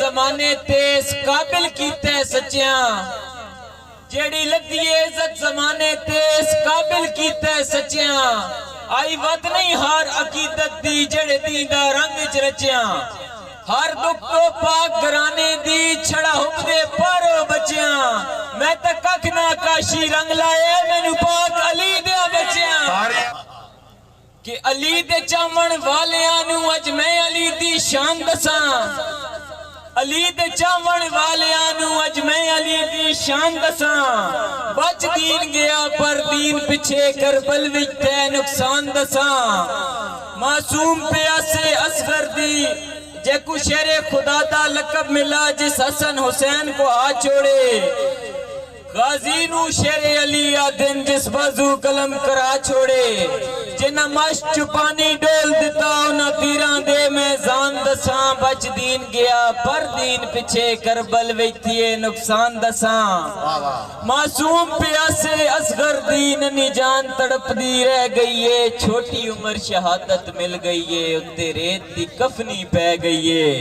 जमाने ते इस काबिल कीते सच्चिया जेड़ी लदी इज्जत जमाने ते इस काबिल कीते सच्चिया आई वत नहीं हर अकीदत दी जेड़े दी दा रंग च रचिया हर दुख तो पाक घराने दी छड़ा हुक्दे पारो बचिया मैं तो कख ना काशी रंग लाए मैनू पाक अली दे बचिया कि अली दे चावण वालियां नू अज मैं अली दी शान दसा अली दे चावण वालियां नू अज मैं अली दी शान दसा बच दीन गया पर दीन पिछे करबल विच ते नुकसान दसा मासूम प्यासे असगर दी जेकू शेरे खुदा दा लकब मिला जिस हसन हुसैन को हाथ जोड़े गाजी नू शेरे अली आदिन जिस बाजू कलम करा छोड़े जिन्ना मश चुपानी डोल दिता उन्ना तीरां दे मैं जान दसा बच दीन गया पर दीन पिछे करबल विच थिए नुकसान दसा मासूम प्यासे असगर दी नन्ही जान तड़पदी रह गई है छोटी उम्र शहादत मिल गई है उत्ते रेत दी कफनी पै गई है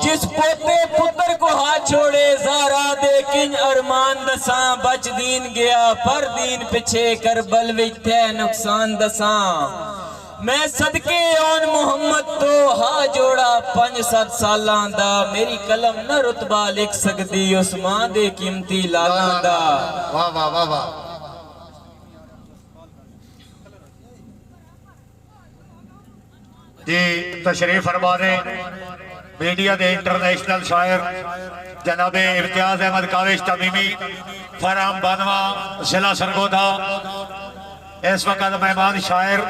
जिस पोते पुत्र को हाथ छोड़े ज़ारा दे किंज अरमान दसा बच दीन गया पर दीन पिछे करबल विच थे नुकसान दसा मैं सदके ओन मोहम्मद तो हा जोड़ा 5-7 सालां दा मेरी कलम न रुतबा लिख सकदी उस मां दे कीमती लालां दा वाह वाह वाह वाह जी तशरीफ फरमा रहे मीडिया के इंटरनेशनल शायर जनाबे इम्तियाज अहमद काविश तमीमी फराम बानवा जिला सरगोधा इस वक्त मेहमान शायर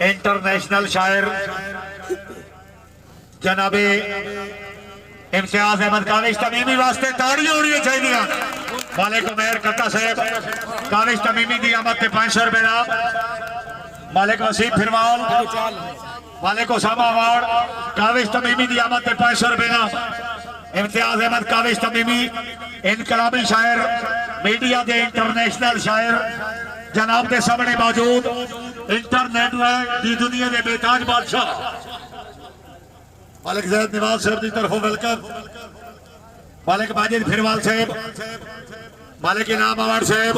इंटरनेशनल शायर जनाबे इम्तियाज अहमद काविश तमीमी वास्ते ताड़ियां होनी चाहिए मालिक उमेर कक्का साहब काविश तमीमी की आमद से 500 रुपए ना मालिक वसीम फिरवाल मालिक उसामा अवार्ड काविश तमीमी की आमद से 500 रुपए ना इम्तियाज अहमद काविश तमीमी इनकलाबी शायर मीडिया के इंटरनेशनल शायर जनाब के सामने मौजूद इंटरनेट की दुनिया के बेताज बादशाह मालिक जैद निवाज साहब की तरफों वेलकम मालिक माजिद फिरवाल साहब मालिक इनाम अवार्ड साहब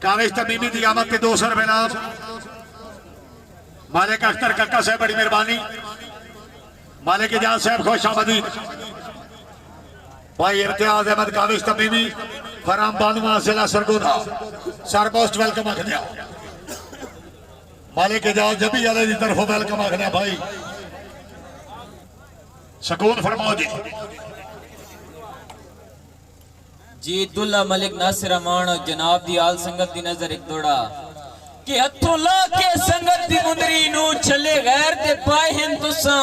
काविश तमीमी की आमद के 200 रुपए नाम मालिक अख्तर कक्का साहब बड़ी मेहरबानी मालिक इजाज साहब खुश आमदी भाई इम्तियाज अहमद काविश तमीमी फराम बानुआ जिला सरगोधा सर मोस्ट वेलकम आखने मालिक इजाज जबी वाले की तरफ वेलकम आखने भाई सुकून फरमाओ जी दुल्ला मलिक नासिर अमान और जनाब दी आल संगत दी नजर एक दौड़ा कि हथों ला के संगत दी मुंदरी नू चले गैर ते पाए हैं तुसां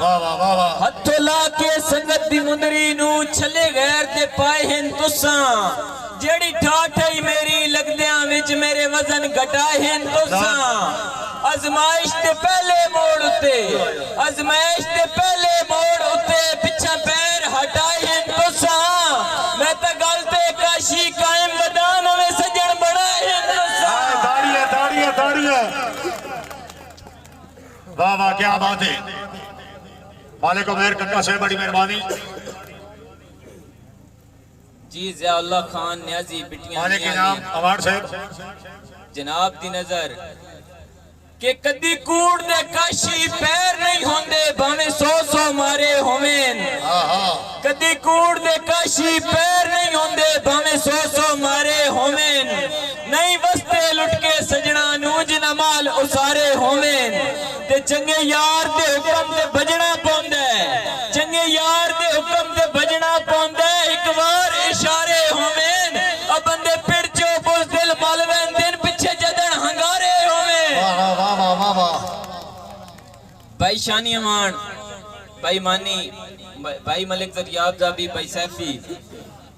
वाह वाह वाह वाह हथों ला के संगत दी मुंदरी नू चले गैर ते पाए हैं तुसां जेड़ी ठाठ है मेरी लगदियां विच मेरे वजन घटाए हैं तुसां आजमाइश ते पहले मोड़ उते आजमाइश ते पहले मोड़ उते पिछा पैर हटाए हैं तुसां मैं तो गल ते काशी कायम बदाम में सजन बनाए हैं तुसां ताड़ियां ताड़ियां वाह वाह क्या बात है मालिक उमेर कक्का साहब बड़ी मेहरबानी जी ज़ियाउल्लाह खान न्याजी बिटियां मालिक इनाम अवार्ड साहब जनाब दी नजर के कदी कूड़ दे काशी पैर नहीं होंदे भावे 100 मारे होवेन कदी कूड़ दे काशी पैर नहीं होंदे भावे 100 मारे होवेन नहीं वस्ते लुट के सजना नू जिना माल उसारे होवेन ते चंगे यार दे हुक्म ते बजना पौंदा है चंगे यार दे हुक्म ते बजना पौंदा है एक बार इशारे होवेन अब बंदे पिड़ चो बुज दिल मालवेन दिन पिछे जदन हंगारे होवेन वाह वाह वाह वाह वाह भाई शानी अमान भाई मानी भाई मलिक जरियाब जाबी भाई सैफी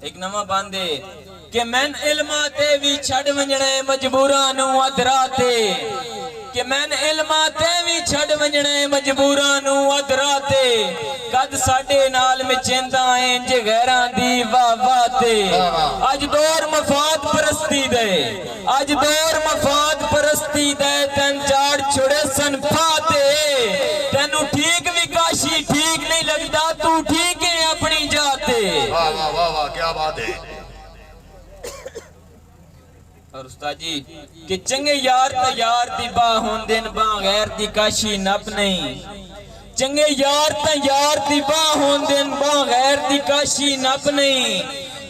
एक नवा बांधे कि मैन इल्मा ते भी छड़ वंजणे मजबूरां नू अधरा ते कि मैन इल्मा ते भी छड़ वंजणे मजबूरां नू अधरा ते कद साडे नाल मचेंदा इंज गैरां दी वाह वाह ते अज दौर मफाद परस्ती दे अज दौर मफाद परस्ती दे तन चाड़ छुड़े सन फाते तेनू ठीक भी काशी ठीक नहीं लगदा बात है। और उस्ताद जी कि चंगे यार तो यार दी बाह होंदे न बाह गैर दी काशी नप नहीं। चंगे यार तो यार दी बाह होंदे न बाह गैर दी काशी नप नहीं।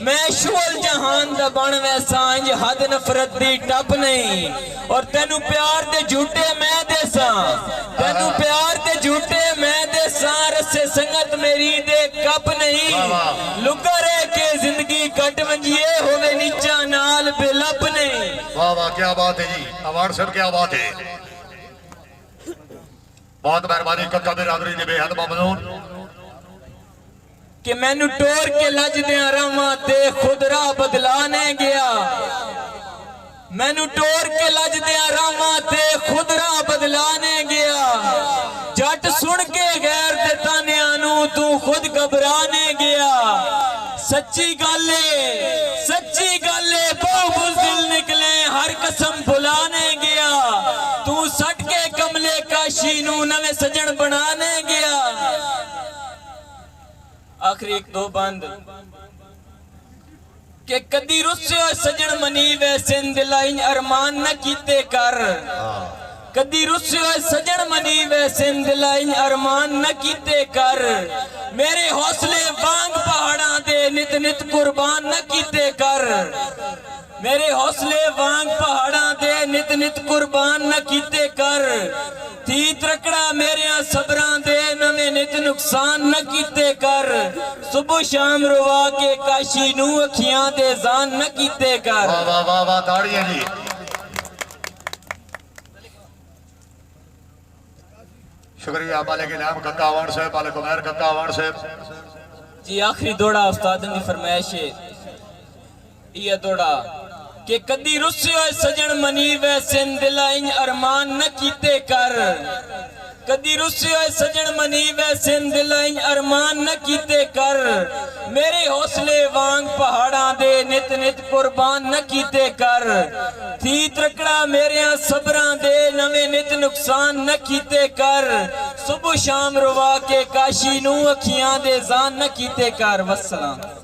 मैं शुअल जहान दा बन वैसा इंज हद नफरत दी टप नहीं। और तेनू प्यार दे झूठे मैं देसा, तेनू प्यार दे झूठे मैं देसा, रसे संगत मेरी दे कप नहीं। लुका रह के जिंदगी कट वंजिए होवे नीचा नाल बिलप नहीं। वाह वाह क्या बात है जी, अवार्ड सर क्या बात है। बहुत मेहरबानी कक्का बिरादरी ने बेहद ममनून कि मैनू टोर के लजदियां रामा ते खुद राह बदलाने गया। मैनू टोर के लजदियां रामा ते खुद राह बदलाने गया। जट सुन के गैर दे तानिया नू तू खुद घबराने गया। सच्ची गल बहुत बुज़दिल निकले हर कसम भुलाने गया। तू सट के कमले काशी नू नवे सजन बनाने गया। आखिरी एक दो बंद के कदी रुस्से सजन मनी वैसे दिलाई अरमान न कीते कर। कदी रुस्से सजन मनी वैसे दिलाई अरमान न कीते कर। मेरे हौसले वांग पहाड़ा दे नित नित कुर्बान न कीते कर। मेरे हौसले वांग पहाड़ा दे नित नित कुर्बान न कीते कर। थी त्रकड़ा मेरे सबरां दे नवे नित नुकसान न कीते कर। सुबह शाम रुवा के काशी नू अखियां दे जान न कीते कर। वाह वाह वाह वाह ताड़ियां जी। शुक्रिया मालिक इनाम कक्का अवार्ड साहब, मालिक उमर कक्का अवार्ड साहब जी। आखिरी दौड़ा उस्तादन दी फरमाइश है ये दौड़ा कि कदी रुस्से होए सजन मनी वैसे दिलाई अरमान न कीते कर। कदी रुस्से होए सजन मनी वैसे दिलाई अरमान न कीते कर। मेरे हौसले वांग पहाड़ा दे नित नित कुर्बान न कीते कर। थी त्रकड़ा मेरे सबरां दे नवे नित नुकसान न कीते कर। सुबह शाम रुवा के काशी नू अखियां दे जान न कीते कर। वस्सलाम।